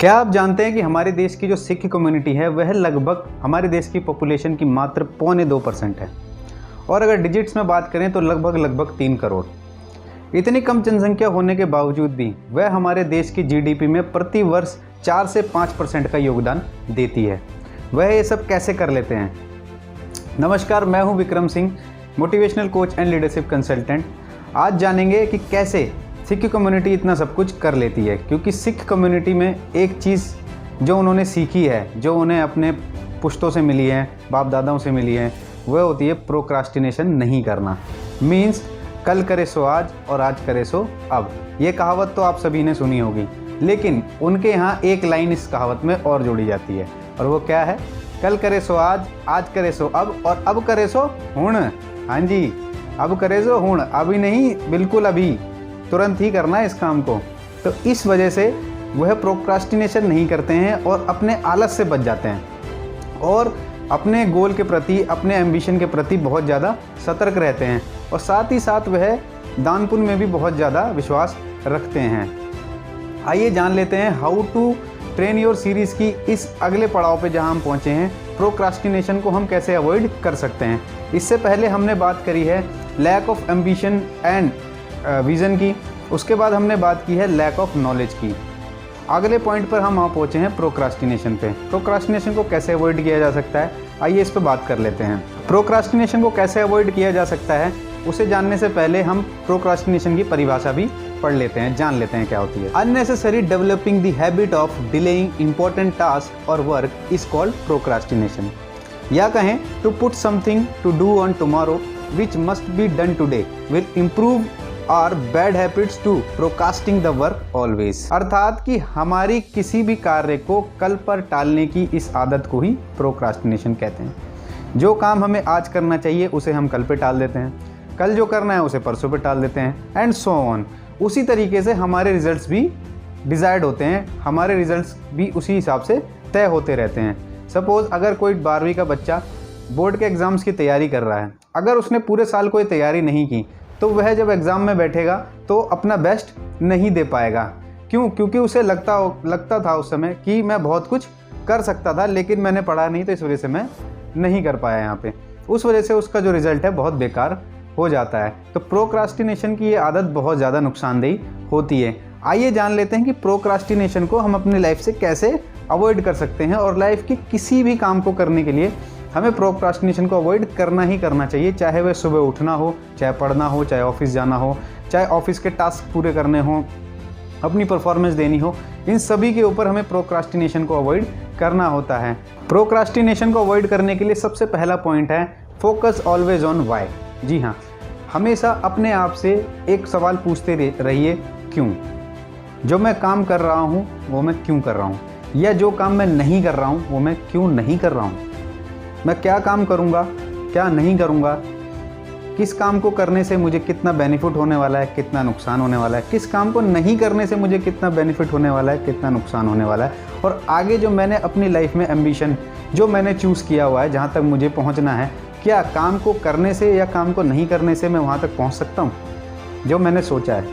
क्या आप जानते हैं कि हमारे देश की जो सिख कम्युनिटी है वह लगभग हमारे देश की पॉपुलेशन की मात्र 0.2% है और अगर डिजिट्स में बात करें तो लगभग 3 करोड़। इतनी कम जनसंख्या होने के बावजूद भी वह हमारे देश की जीडीपी में प्रति वर्ष 4 से 5% का योगदान देती है। वह ये सब कैसे कर लेते हैं? नमस्कार, मैं हूं Vikram Singh, motivational coach and leadership consultant. आज जानेंगे कि कैसे सिख कम्युनिटी इतना सब कुछ कर लेती है, क्योंकि सिख कम्युनिटी में एक चीज़ जो उन्होंने सीखी है, जो उन्हें अपने पुश्तों से मिली है, बाप दादाओं से मिली है, वह होती है प्रोक्रास्टिनेशन नहीं करना। मीन्स कल करे सो आज और आज करे सो अब। ये कहावत तो आप सभी ने सुनी होगी, लेकिन उनके यहाँ एक लाइन इस कहावत में और जोड़ी जाती है, और वो क्या है? कल करे सो आज, आज करे सो अब और अब करे सो हुण। हाँ जी, अब करे सो हुण, अभी नहीं, बिल्कुल अभी, तुरंत ही करना है इस काम को। तो इस वजह से वह प्रोक्रास्टिनेशन नहीं करते हैं और अपने आलस से बच जाते हैं और अपने गोल के प्रति, अपने एम्बिशन के प्रति बहुत ज़्यादा सतर्क रहते हैं और साथ ही साथ वह दान पुण्य में भी बहुत ज़्यादा विश्वास रखते हैं। आइए जान लेते हैं how to train your series की इस अगले पड़ाव पे जहां हम पहुंचे हैं, प्रोक्रास्टिनेशन को हम कैसे अवॉइड कर सकते हैं। इससे पहले हमने बात करी है lack of ambition and vision की, उसके बाद हमने बात की है लैक ऑफ नॉलेज की। अगले पॉइंट पर हम पहुँचे हैं प्रोक्रास्टिनेशन पे। प्रोक्रास्टिनेशन को कैसे अवॉइड किया जा सकता है, आइए इस पर बात कर लेते हैं। प्रोक्रास्टिनेशन को कैसे अवॉइड किया जा सकता है, उसे जानने से पहले हम प्रोक्रास्टिनेशन की परिभाषा भी पढ़ लेते हैं, जान लेते हैं क्या होती है। Unnecessary developing the habit of delaying important task और वर्क इज कॉल्ड प्रोक्रास्टिनेशन, या कहें to put something to do on tomorrow which must be done today will improve और bad habits to procrastinating the work always. अर्थात कि हमारी किसी भी कार्य को कल पर टालने की इस आदत को ही प्रोक्रास्टिनेशन कहते हैं। जो काम हमें आज करना चाहिए उसे हम कल पे टाल देते हैं, कल जो करना है उसे परसों पे टाल देते हैं, एंड सो ऑन। उसी तरीके से हमारे रिजल्ट्स भी डिसाइड होते हैं, हमारे रिजल्ट्स भी उसी हिसाब से तय होते रहते हैं। सपोज़ अगर कोई 12वीं का बच्चा बोर्ड के एग्ज़ाम्स की तैयारी कर रहा है, अगर उसने पूरे साल कोई तैयारी नहीं की तो वह जब एग्ज़ाम में बैठेगा तो अपना बेस्ट नहीं दे पाएगा। क्यों? क्योंकि उसे लगता था उस समय कि मैं बहुत कुछ कर सकता था, लेकिन मैंने पढ़ा नहीं, तो इस वजह से मैं नहीं कर पाया यहाँ पे। उस वजह से उसका जो रिज़ल्ट है बहुत बेकार हो जाता है। तो प्रोक्रास्टिनेशन की ये आदत बहुत ज़्यादा नुकसानदेही होती है। आइए जान लेते हैं कि प्रोक्रास्टिनेशन को हम अपनी लाइफ से कैसे अवॉइड कर सकते हैं, और लाइफ के किसी भी काम को करने के लिए हमें प्रोक्रास्टिनेशन को अवॉइड करना ही करना चाहिए। चाहे वह सुबह उठना हो, चाहे पढ़ना हो, चाहे ऑफिस जाना हो, चाहे ऑफिस के टास्क पूरे करने हो, अपनी परफॉर्मेंस देनी हो, इन सभी के ऊपर हमें प्रोक्रास्टिनेशन को अवॉइड करना होता है। प्रोक्रास्टिनेशन को अवॉइड करने के लिए सबसे पहला पॉइंट है फोकस ऑलवेज ऑन वाई। जी हाँ, हमेशा अपने आप से एक सवाल पूछते रहिए, क्यों? जो मैं काम कर रहा हूँ वो मैं क्यों कर रहा हूँ, या जो काम मैं नहीं कर रहा हूँ वो मैं क्यों नहीं कर रहा हूँ। मैं क्या काम करूँगा, क्या नहीं करूँगा, किस काम को करने से मुझे कितना बेनिफिट होने वाला है, कितना नुकसान होने वाला है, किस काम को नहीं करने से मुझे कितना बेनिफिट होने वाला है, कितना नुकसान होने वाला है, और आगे जो मैंने अपनी लाइफ में एम्बिशन जो मैंने चूज़ किया हुआ है, जहाँ तक मुझे पहुँचना है, क्या काम को करने से या काम को नहीं करने से मैं वहाँ तक पहुँच सकता हूँ जो मैंने सोचा है।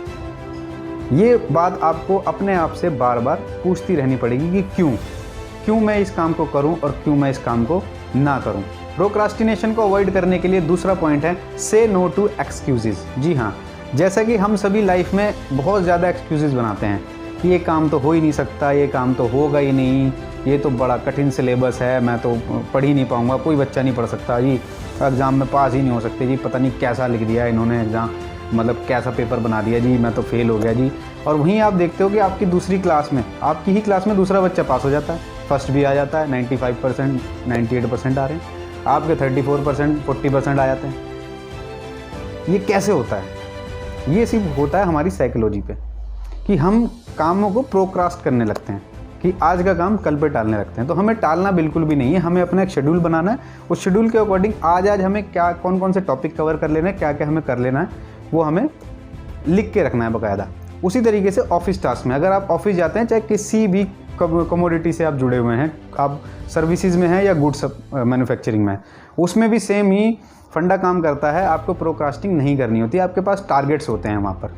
ये बात आपको अपने आप से बार बार पूछती रहनी पड़ेगी कि क्यों मैं इस काम को करूँ और क्यों मैं इस काम को ना करूं। प्रोक्रास्टिनेशन को अवॉइड करने के लिए दूसरा पॉइंट है से नो टू एक्सक्यूजेज। जी हाँ, जैसा कि हम सभी लाइफ में बहुत ज़्यादा एक्सक्यूजेज बनाते हैं कि ये काम तो हो ही नहीं सकता, ये काम तो होगा ही नहीं, ये तो बड़ा कठिन सिलेबस है, मैं तो पढ़ ही नहीं पाऊँगा, कोई बच्चा नहीं पढ़ सकता जी, एग्ज़ाम में पास ही नहीं हो सकते जी, पता नहीं कैसा लिख दिया इन्होंने एग्ज़ाम, मतलब कैसा पेपर बना दिया जी, मैं तो फेल हो गया जी। और वहीं आप देखते हो कि आपकी दूसरी क्लास में, आपकी ही क्लास में दूसरा बच्चा पास हो जाता है, फर्स्ट भी आ जाता है, 95%, 98% आ रहे हैं, आपके 34%, 40% आ जाते हैं। ये कैसे होता है? ये सिर्फ होता है हमारी साइकोलॉजी पे, कि हम कामों को प्रोक्रास्ट करने लगते हैं, कि आज का काम कल पे टालने लगते हैं। तो हमें टालना बिल्कुल भी नहीं है, हमें अपना एक शेड्यूल बनाना है, उस शेड्यूल के अकॉर्डिंग आज हमें क्या कौन से टॉपिक कवर कर लेना है, क्या क्या हमें कर लेना है, वो हमें लिख के रखना है बाकायदा। उसी तरीके से ऑफिस टास्क में, अगर आप ऑफिस जाते हैं, चाहे किसी भी कमोडिटी से आप जुड़े हुए हैं, आप सर्विसेज में हैं या गुड्स मैन्युफैक्चरिंग में, उसमें भी सेम ही फंडा काम करता है। आपको प्रोक्रास्टिंग नहीं करनी होती, आपके पास टारगेट्स होते हैं वहाँ पर,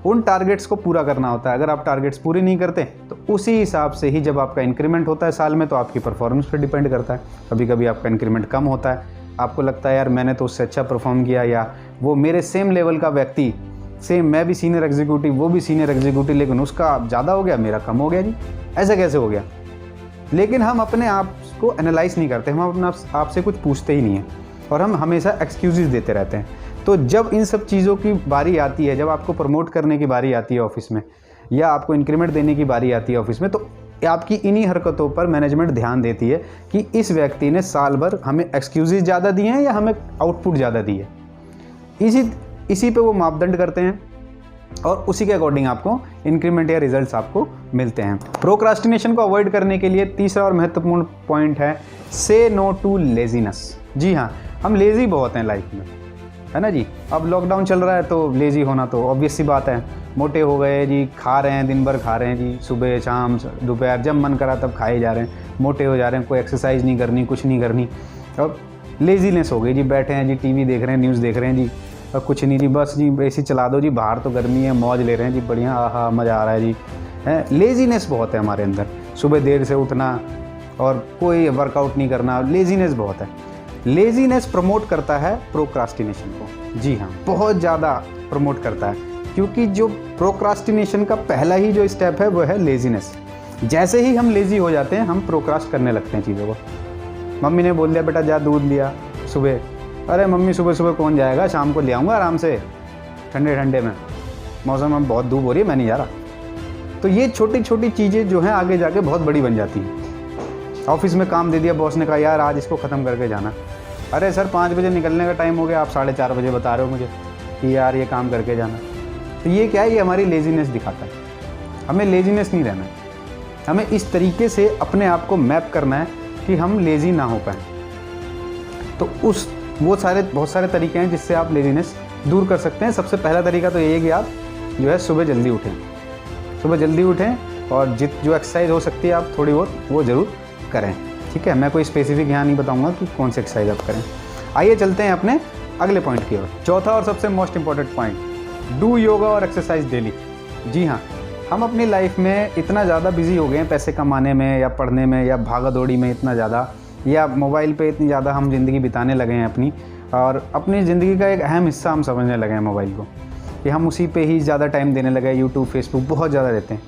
उन टारगेट्स को पूरा करना होता है। अगर आप टारगेट्स पूरे नहीं करते तो उसी हिसाब से ही जब आपका इंक्रीमेंट होता है साल में, तो आपकी परफॉर्मेंस पर डिपेंड करता है। कभी कभी आपका इंक्रीमेंट कम होता है, आपको लगता है यार मैंने तो उससे अच्छा परफॉर्म किया, या वो मेरे सेम लेवल का व्यक्ति, सेम मैं भी सीनियर एग्जीक्यूटिव, वो भी सीनियर एग्जीक्यूटिव, लेकिन उसका ज़्यादा हो गया, मेरा कम हो गया जी, ऐसा कैसे हो गया। लेकिन हम अपने आप को एनालाइज नहीं करते, हम अपने आप से कुछ पूछते ही नहीं हैं और हम हमेशा एक्सक्यूजेस देते रहते हैं। तो जब इन सब चीज़ों की बारी आती है, जब आपको प्रमोट करने की बारी आती है ऑफिस में, या आपको इंक्रीमेंट देने की बारी आती है ऑफिस में, तो आपकी इन्हीं हरकतों पर मैनेजमेंट ध्यान देती है कि इस व्यक्ति ने साल भर हमें एक्सक्यूजेस ज़्यादा दिए हैं या हमें आउटपुट ज़्यादा दी है। इसी पे वो मापदंड करते हैं और उसी के अकॉर्डिंग आपको इंक्रीमेंट या रिजल्ट्स आपको मिलते हैं। प्रोक्रास्टिनेशन को अवॉइड करने के लिए तीसरा और महत्वपूर्ण पॉइंट है से नो टू लेजीनेस। जी हाँ, हम लेज़ी बहुत हैं लाइफ में, है ना जी। अब लॉकडाउन चल रहा है तो लेज़ी होना तो ऑब्वियस सी बात है। मोटे हो गए जी, खा रहे हैं, दिन भर खा रहे हैं जी, सुबह शाम दोपहर जब मन करा तब खाए जा रहे हैं, मोटे हो जा रहे हैं, कोई एक्सरसाइज नहीं करनी, कुछ नहीं करनी, और लेजीनेस हो गई जी। बैठे हैं जी, टीवी देख रहे हैं, न्यूज़ देख रहे हैं जी, और कुछ नहीं जी, बस जी एसी चला दो जी, बाहर तो गर्मी है, मौज ले रहे हैं जी, बढ़िया, आहा मज़ा आ रहा है जी। है, लेजीनेस बहुत है हमारे अंदर, सुबह देर से उठना और कोई वर्कआउट नहीं करना, लेजीनेस बहुत है। लेजीनेस प्रमोट करता है प्रोक्रास्टिनेशन को। जी हाँ, बहुत ज़्यादा प्रमोट करता है, क्योंकि जो प्रोक्रास्टिनेशन का पहला ही जो स्टेप है वो है लेजीनेस। जैसे ही हम लेज़ी हो जाते हैं, हम प्रोक्रास्ट करने लगते हैं चीज़ों को। मम्मी ने बोल दिया बेटा जा दूध लिया सुबह, अरे मम्मी सुबह सुबह कौन जाएगा, शाम को ले आऊँगा आराम से, ठंडे ठंडे में, मौसम में बहुत धूप हो रही है, मैं नहीं जा रहा। तो ये छोटी छोटी चीज़ें जो हैं आगे जाके बहुत बड़ी बन जाती हैं। ऑफिस में काम दे दिया, बॉस ने कहा यार आज इसको ख़त्म करके जाना, अरे सर 5 बजे निकलने का टाइम हो गया, आप 4:30 बजे बता रहे हो मुझे कि यार ये काम करके जाना। तो ये क्या है, ये हमारी लेजीनेस दिखाता है। हमें लेजीनेस नहीं रहना है, हमें इस तरीके से अपने आप को मैप करना है कि हम लेज़ी ना हो पाएँ। तो बहुत सारे तरीके हैं जिससे आप लेजीनेस दूर कर सकते हैं। सबसे पहला तरीका तो ये है कि आप जो है सुबह जल्दी उठें और जो एक्सरसाइज हो सकती है आप थोड़ी बहुत वो ज़रूर करें। ठीक है, मैं कोई स्पेसिफिक यहाँ नहीं बताऊँगा कि कौन सी एक्सरसाइज आप करें। आइए चलते हैं अपने अगले पॉइंट की ओर। चौथा और सबसे most important point, do yoga और एक्सरसाइज डेली। जी हाँ, हम अपनी लाइफ में इतना ज़्यादा बिजी हो गए हैं पैसे कमाने में या पढ़ने में या भागा दौड़ी में इतना ज़्यादा, या मोबाइल पे इतनी ज़्यादा हम ज़िंदगी बिताने लगे हैं अपनी, और अपनी ज़िंदगी का एक अहम हिस्सा हम समझने लगे हैं मोबाइल को, कि हम उसी पे ही ज़्यादा टाइम देने लगे हैं। यूट्यूब, फेसबुक बहुत ज़्यादा देते हैं।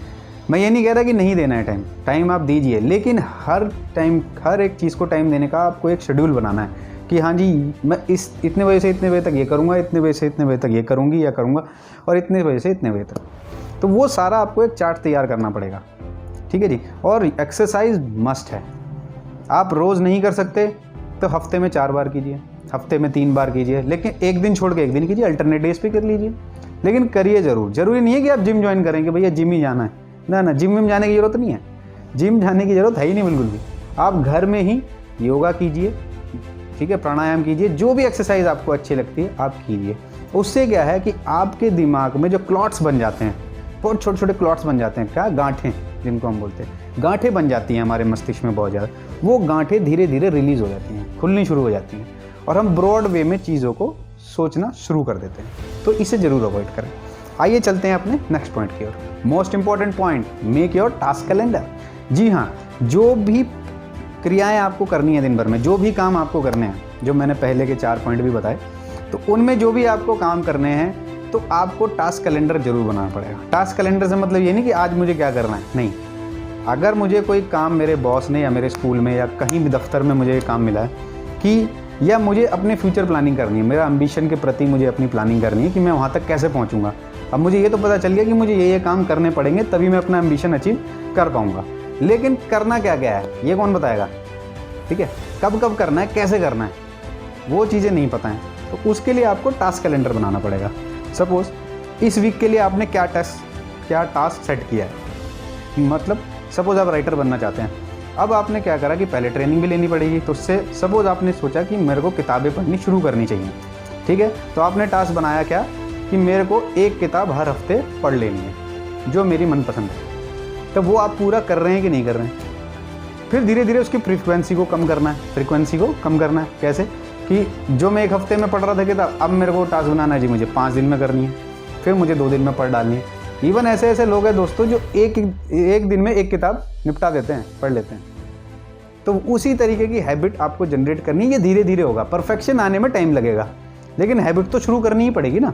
मैं ये नहीं कह रहा कि नहीं देना है टाइम आप दीजिए, लेकिन हर एक चीज़ को टाइम देने का आपको एक शेड्यूल बनाना है कि हाँ जी मैं इतने बजे से इतने बजे तक ये करूँगा, इतने बजे से इतने बजे तक ये करूँगी या करूँगा, और इतने बजे से इतने बजे तक। तो वो सारा आपको एक चार्ट तैयार करना पड़ेगा। ठीक है जी। और एक्सरसाइज मस्ट है। आप रोज़ नहीं कर सकते तो हफ्ते में 4 बार कीजिए, हफ्ते में 3 बार कीजिए, लेकिन एक दिन छोड़ के एक दिन कीजिए, अल्टरनेट डेज पे कर लीजिए, लेकिन करिए ज़रूर। ज़रूरी नहीं है कि आप जिम ज्वाइन करेंगे, भैया जिम ही जाना है, ना जिम में जाने की ज़रूरत नहीं है, जिम जाने की ज़रूरत है ही नहीं बिल्कुल भी। आप घर में ही योगा कीजिए, ठीक है, प्राणायाम कीजिए, जो भी एक्सरसाइज आपको अच्छी लगती है आप कीजिए। उससे क्या है कि आपके दिमाग में जो क्लॉट्स बन जाते हैं, बहुत छोटे छोटे क्लॉट्स बन जाते हैं, क्या गांठें जिनको हम बोलते हैं, गांठें बन जाती हैं हमारे मस्तिष्क में बहुत ज़्यादा। वो गांठें धीरे धीरे रिलीज़ हो जाती हैं, खुलनी शुरू हो जाती हैं, और हम ब्रॉड वे में चीज़ों को सोचना शुरू कर देते हैं। तो इसे ज़रूर अवॉइड करें। आइए चलते हैं अपने नेक्स्ट पॉइंट की ओर। Most important point, make your task calendar. जी हाँ, जो भी क्रियाएं आपको करनी है दिन भर में, जो भी काम आपको करने हैं, जो मैंने पहले के 4 पॉइंट भी बताए, तो उनमें जो भी आपको काम करने हैं तो आपको टास्क कैलेंडर जरूर बनाना पड़ेगा। टास्क कैलेंडर से मतलब ये नहीं कि आज मुझे क्या करना है, नहीं। अगर मुझे कोई काम मेरे बॉस ने या मेरे स्कूल में या कहीं भी दफ्तर में मुझे काम मिला है कि या मुझे अपने फ्यूचर प्लानिंग करनी है, मेरा एम्बिशन के प्रति मुझे अपनी प्लानिंग करनी है कि मैं वहाँ तक कैसे पहुँचूँगा। अब मुझे ये तो पता चल गया कि मुझे ये काम करने पड़ेंगे तभी मैं अपना एम्बिशन अचीव कर पाऊँगा, लेकिन करना क्या क्या है ये कौन बताएगा। ठीक है, कब कब करना है, कैसे करना है, वो चीज़ें नहीं पता हैं। तो उसके लिए आपको टास्क कैलेंडर बनाना पड़ेगा। सपोज़ इस वीक के लिए आपने क्या टास्क सेट किया है, मतलब सपोज़ आप राइटर बनना चाहते हैं। अब आपने क्या करा कि पहले ट्रेनिंग भी लेनी पड़ेगी, तो उससे सपोज़ आपने सोचा कि मेरे को किताबें पढ़नी शुरू करनी चाहिए। ठीक है, तो आपने टास्क बनाया क्या कि मेरे को 1 किताब हर हफ्ते पढ़ लेनी है जो मेरी मनपसंद है। तो वो आप पूरा कर रहे हैं कि नहीं कर रहे हैं। फिर धीरे धीरे उसकी फ्रीक्वेंसी को कम करना है। कैसे कि जो मैं 1 हफ्ते में पढ़ रहा था किताब, अब मेरे को टास्क बनाना है जी मुझे 5 दिन में करनी है। फिर मुझे 2 दिन में पढ़ डालनी है। इवन ऐसे ऐसे लोग हैं दोस्तों जो एक दिन में एक किताब निपटा देते हैं, पढ़ लेते हैं। तो उसी तरीके की हैबिट आपको जनरेट करनी है। ये धीरे धीरे होगा, परफेक्शन आने में टाइम लगेगा, लेकिन हैबिट तो शुरू करनी ही पड़ेगी ना।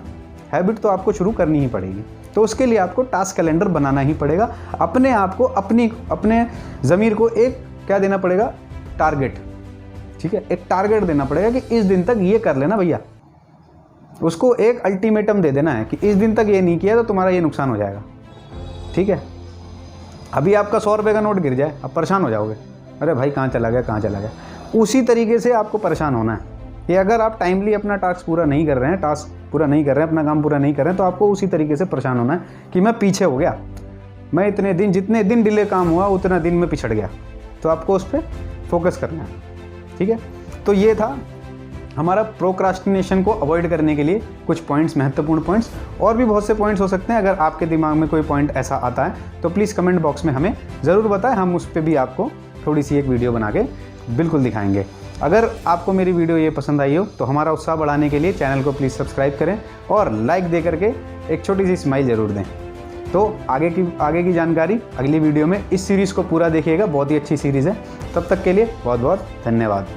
हैबिट तो आपको शुरू करनी ही पड़ेगी। तो उसके लिए आपको टास्क कैलेंडर बनाना ही पड़ेगा। अपने आप को, अपने ज़मीर को एक क्या देना पड़ेगा, टारगेट। ठीक है, एक टारगेट देना पड़ेगा कि इस दिन तक ये कर लेना भैया। उसको एक अल्टीमेटम दे देना है कि इस दिन तक ये नहीं किया तो तुम्हारा ये नुकसान हो जाएगा। ठीक है, अभी आपका 100 रुपये का नोट गिर जाए, आप परेशान हो जाओगे, अरे भाई कहाँ चला गया, कहाँ चला गया। उसी तरीके से आपको परेशान होना है कि अगर आप टाइमली अपना टास्क पूरा नहीं कर रहे हैं, अपना काम पूरा नहीं कर रहे हैं, तो आपको उसी तरीके से परेशान होना है कि मैं पीछे हो गया, मैं इतने दिन, जितने दिन डिले काम हुआ उतना दिन में पिछड़ गया। तो आपको उस पर फोकस करना है। ठीक है, तो ये था हमारा प्रोक्रास्टिनेशन को अवॉइड करने के लिए कुछ पॉइंट्स, महत्वपूर्ण पॉइंट्स। और भी बहुत से पॉइंट्स हो सकते हैं। अगर आपके दिमाग में कोई पॉइंट ऐसा आता है तो प्लीज़ कमेंट बॉक्स में हमें ज़रूर बताएं, हम उस पर भी आपको थोड़ी सी एक वीडियो बना के बिल्कुल दिखाएंगे। अगर आपको मेरी वीडियो ये पसंद आई हो तो हमारा उत्साह बढ़ाने के लिए चैनल को प्लीज़ सब्सक्राइब करें और लाइक दे करके एक छोटी सी स्माइल ज़रूर दें। तो आगे की जानकारी अगली वीडियो में। इस सीरीज़ को पूरा देखिएगा, बहुत ही अच्छी सीरीज़ है। तब तक के लिए बहुत बहुत धन्यवाद।